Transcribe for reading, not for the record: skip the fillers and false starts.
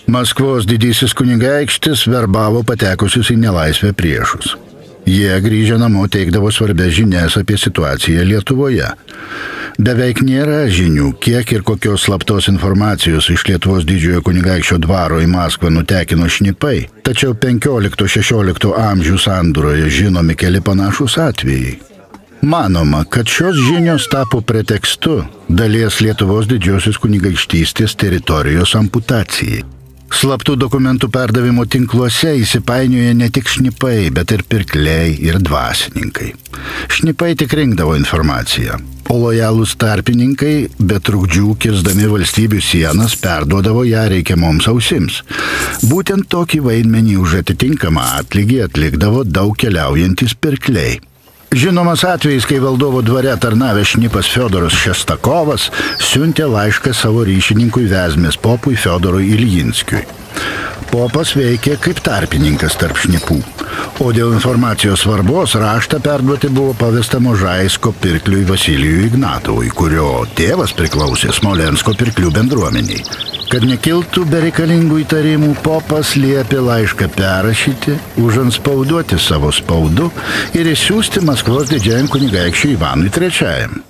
Maskvos didysis kunigaikštis verbavo patekusius į nelaisvę priešus. Jie grįžę namo teikdavo svarbias žinias apie situaciją Lietuvoje. Beveik nėra žinių, kiek ir kokios slaptos informacijos iš Lietuvos didžiojo kunigaikščio dvaro į Maskvą nutekino šnipai, tačiau 15–16 amžių sandūroje žinomi keli panašūs atvejai. Manoma, kad šios žinios tapo pretekstu dalies Lietuvos didžiosios kunigaikštystės teritorijos amputacijai. Slaptų dokumentų perdavimo tinkluose įsipainioja ne tik šnipai, bet ir pirkliai ir dvasininkai. Šnipai tik rinkdavo informaciją, o lojalūs tarpininkai be trukdžių kirsdami valstybių sienas perduodavo ją reikiamoms ausims. Būtent tokį vaidmenį už atitinkamą atlygį atlikdavo daug keliaujantys pirkliai. Žinomas atvejis, kai valdovo dvare tarnavęs šnipas Fiodoras Šestakovas siuntė laišką savo ryšininkui Vezmės popui Fiodorui Iljinskiui. Popas veikė kaip tarpininkas tarp šnipų, o dėl informacijos svarbos raštą perduoti buvo pavesta Možaisko pirkliui Vasilijui Ignatovui, kurio tėvas priklausė Smolensko pirklių bendruomeniai. Kad nekiltų bereikalingų įtarimų, popas liepė laišką perrašyti, užantspauduoti savo spaudu ir išsiųsti Maskvos didžiajam kunigaikščiui Ivanui III.